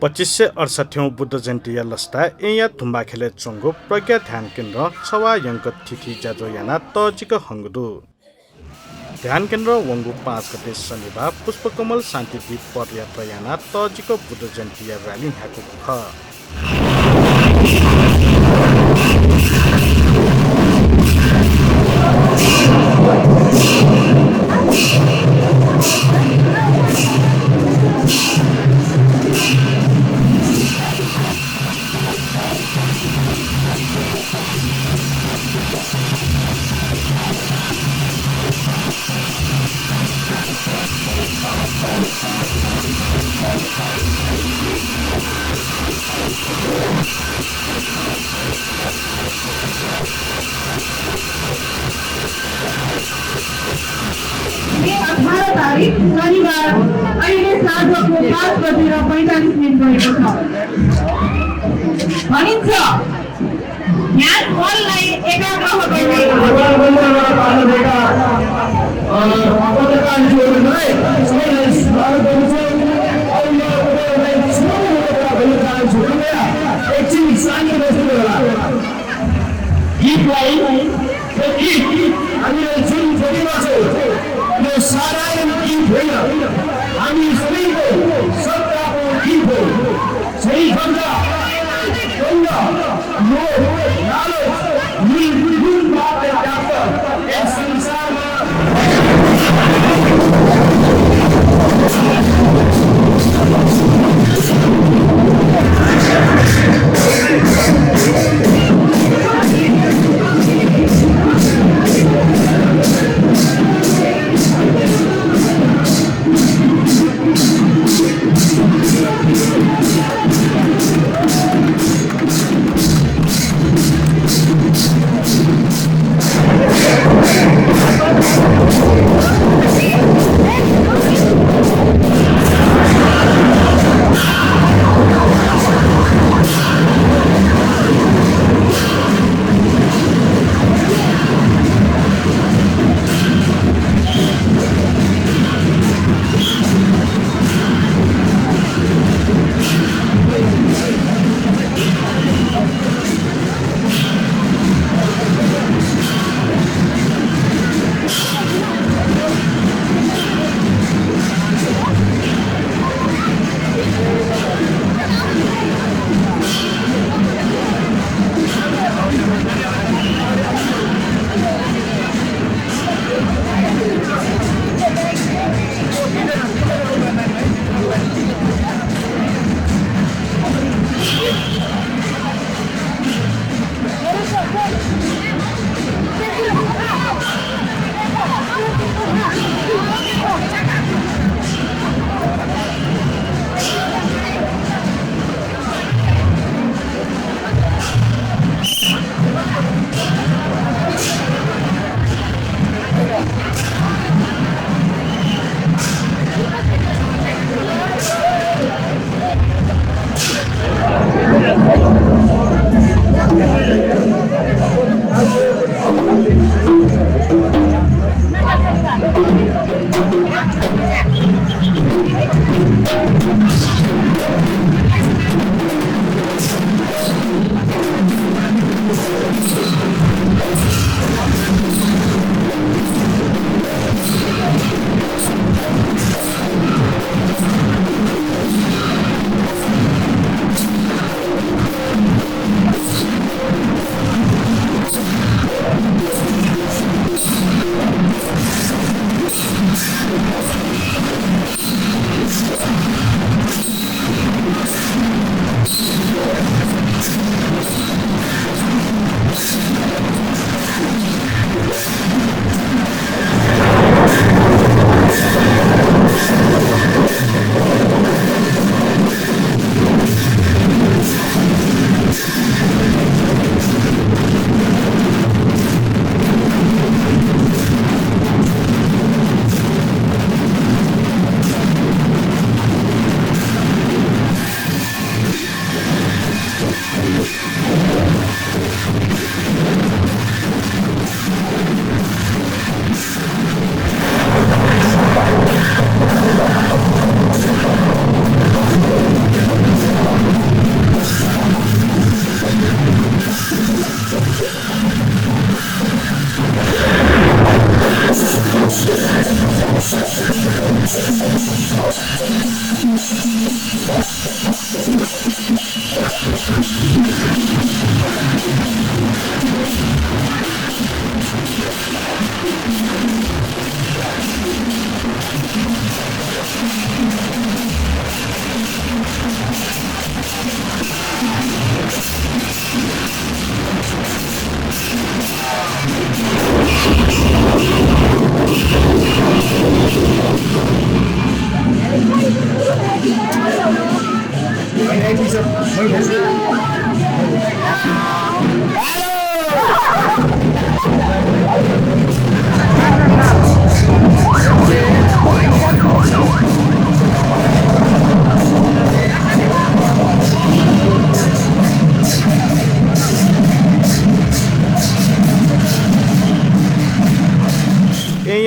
2568 बुद्ध जयन्ती लस्ता एया थुम्बा खेले चोंगो प्रज्ञा ध्यान केन्द्र छवा यंक तिथि जाजो याना तजिक हंगदु ध्यान केन्द्र वंगु 5 गते शनिबार पुष्पकमल शान्तिदीप पदयात्रा याना तजिक बुद्ध जयन्ती र्याली हाको ख तारिक शनिबार अहिले साँझको 5:45 भएको छ। भनिन्छ ध्यान मनलाई एकाग्र हामी सबैको सत्ताको गीत हो सही भन्दा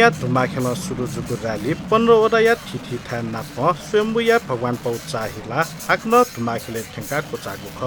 या धुमाखेल सुरु जुगु रैली 15 वटा या थिथि था नाप स्वयंभू या भगवान पौ चाहिला आक्न धुमाखेले ठेंका कोचागु ख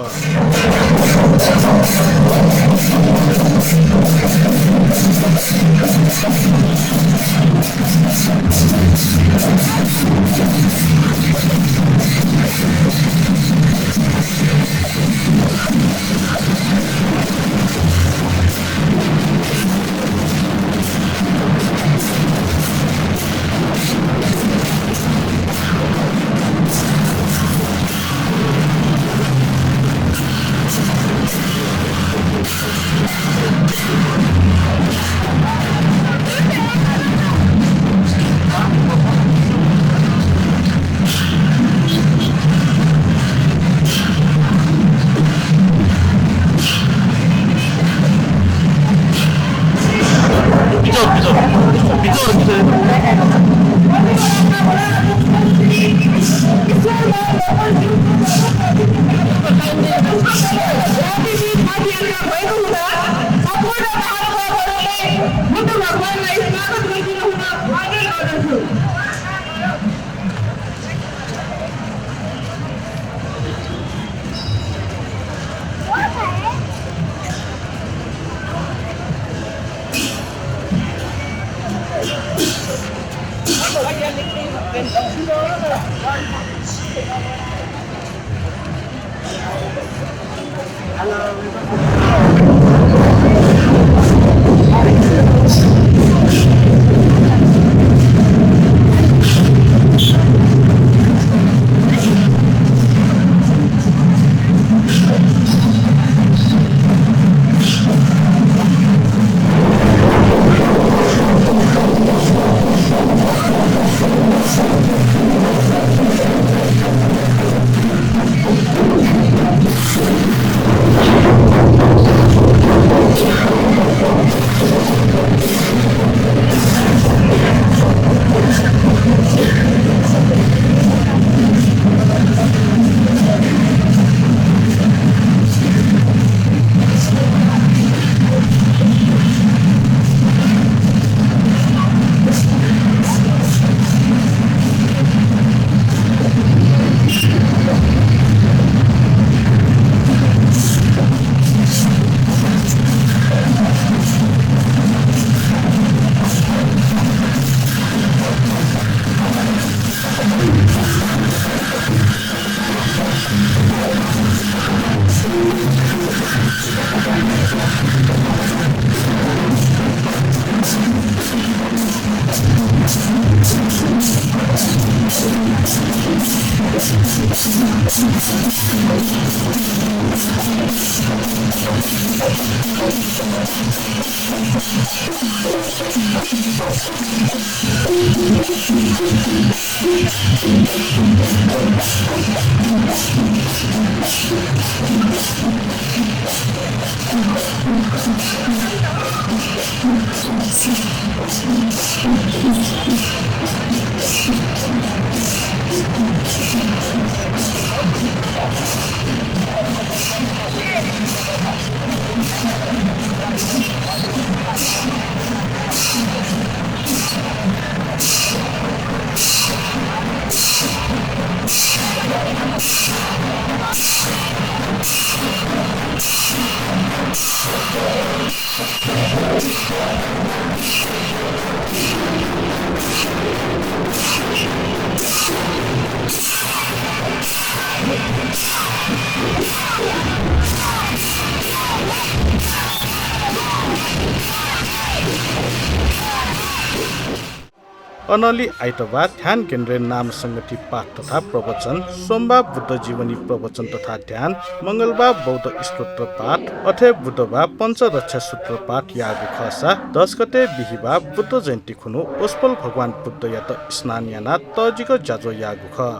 अनली आइतबार ध्यान केन्द्र नाम संगति पाठ तथा प्रवचन, सोमबार बुद्ध जीवनी प्रवचन तथा ध्यान, मंगलबार बौद्ध स्तोत्र पाठ, अथे बुधबार पंचरक्षा सूत्र पाठ यागु खसा, 10 गते बिहिबार बुद्ध जयन्ती खुनु ओस्पल भगवान बुद्ध यात स्नान याना तजिको जाजो यागु ख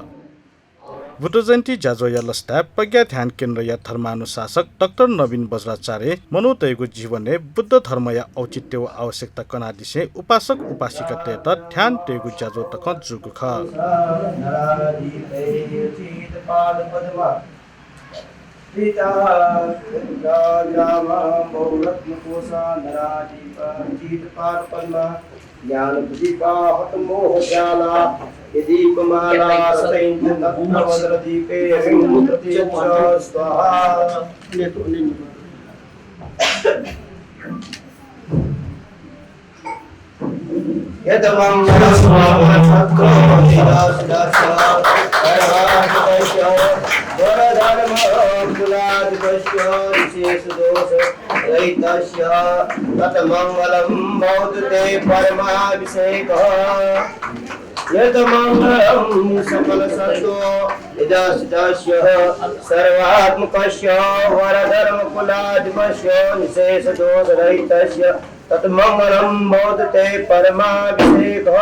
बुद्ध जयन्ती जाजो या लस्ता प्रज्ञा ध्यान केन्द्र या धर्मानुशासक डाक्टर नवीन बज्राचार्य मनोदयको जीवने बुद्ध धर्म या औचित्य व आवश्यकता कनादिसे उपासक उपासिका तेत ध्यान तेगु जाजो तक जुगु ख पिता रामा बहुरत्नकोशा नराजीत ज्ञान प्रदीपा हत मोह ज्ञाना दीपमाला दीपे स्वाहा तत्मंगलम भवते परमाभिषेकः यतमंगलम सकल सत्तो यदास्य सर्वात्मकस्य वरधर्म कुलाधिपस्य निशेष दोष रहितस्य तत्मंगलम भवते परमाभिषेकः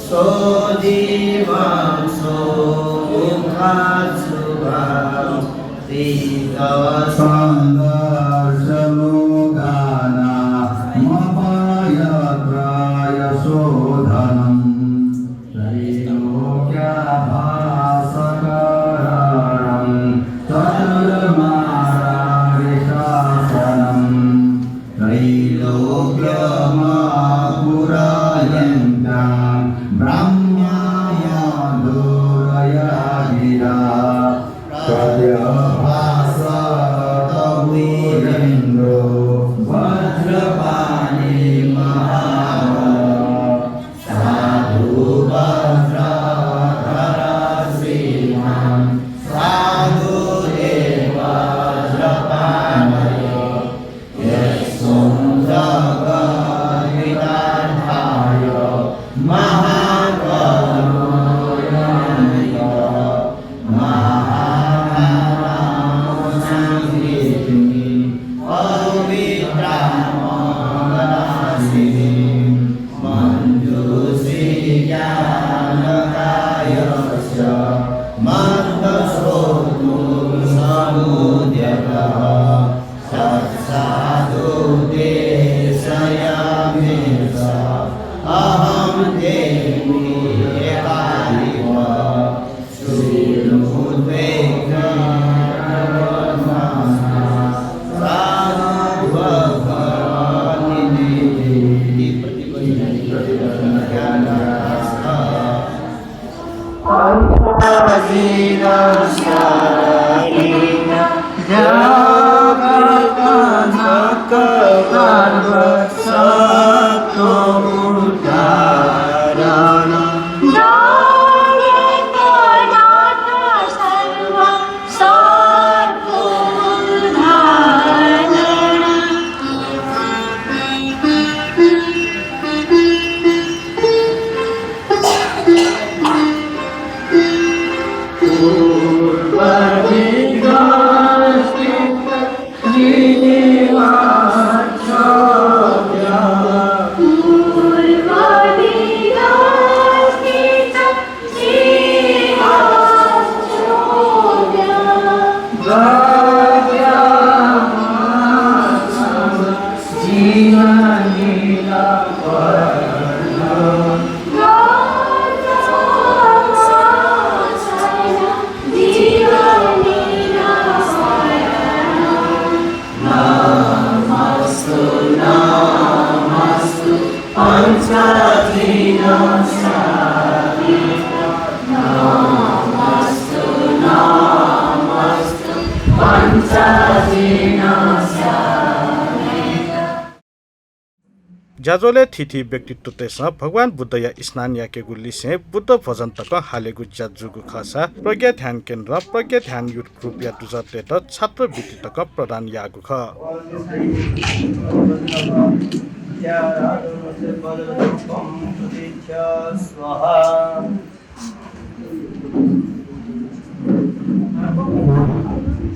So divan so mukhatsubham Sandarsamugana mapaya praya sodhanam Trilokya bhasakaranam Chaturmararishasanam Trilokya mahapurayantam Brahmaya duraya gira Kadya bhasa tavirendro Vajrapani mahabala Sadhu vajradhara sriman Sadhu deva vajrapanayo Yasum jagadvidadhayo Mahakalamoyanaya Mahakaramasamritini Pavitramanasini Manjusriyanakayasya Mantasotum samudyakaha Satsadu desayamesa Aham demi ekaliva Srinudvekha Ramana Sadhavakanini Pratipajnana Antazina Sarina Jagatanaka Sattva जाजोले थिथि व्यक्तित्व तेस भगवान बुद्ध या स्नान याकेगु लिसे बुद्ध भजन तक हालेगु जाजुगु खसा प्रज्ञा ध्यान केन्द्र प्रज्ञा ध्यान युथ ग्रुप या दुजते त छात्र वृत्ति तक प्रदान यागु ख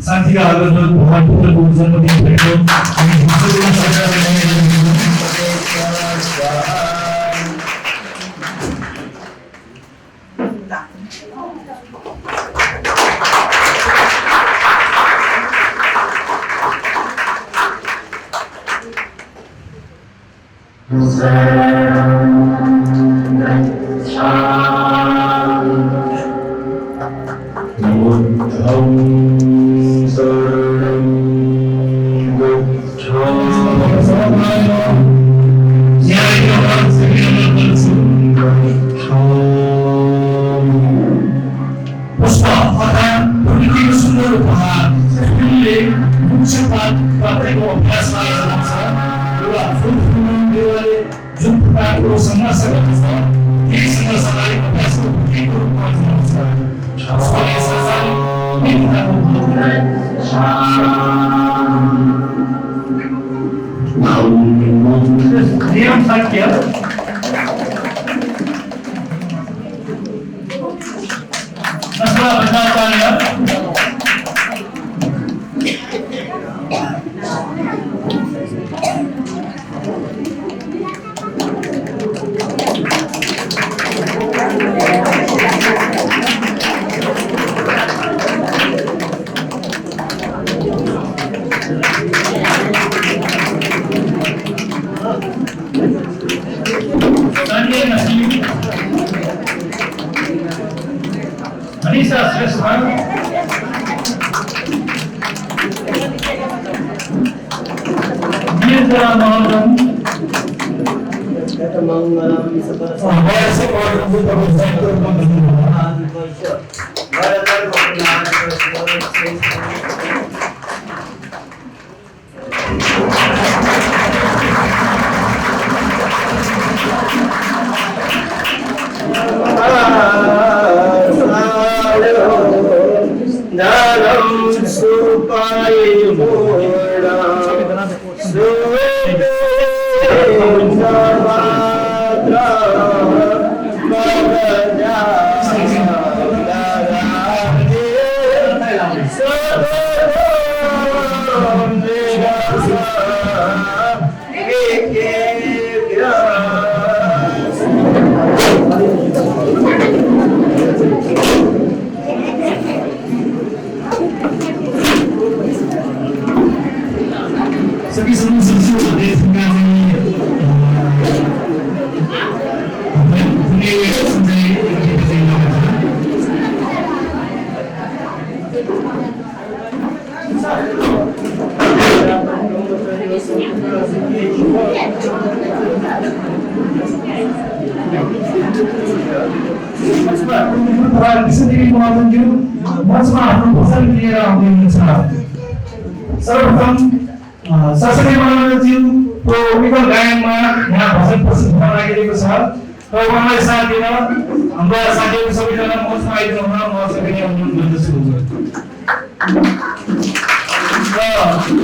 साथीहरु भगवान बुद्धको जन्मदिन भएको हामी पुष्प अर्थात् प्रकृतिको सुन्दर उपहार फुलले वृक्षपात पातेको अभ्यास लागेको छ र फुलले जुन प्रकारको सङ्घर्ष गर्दछ त्यही सङ्घर्षलाई अभ्यासको प्रतीकको रूपमा लिनुहुन्छ उसले संसारले नियम वाक्य नस्ला भट्टाचार्य संजय नसीम Anissa श्रेष्ठ Nirjala Mahajan Mangalam Dalam supaya mudah suwe sabadra bagaja darani sabadam negasa ke सभी समूह देश में सर्वप्रथम सरस्वती महाराजज्यूको विकल गायनमा यहाँ भजन प्रस्तुत गर्न लागिरहेको छ र उहाँलाई साथ दिन हाम्रा साथीहरू सबैजना मञ्चमा आइदिनु हुन म सबैले अनुरोध गर्दछु र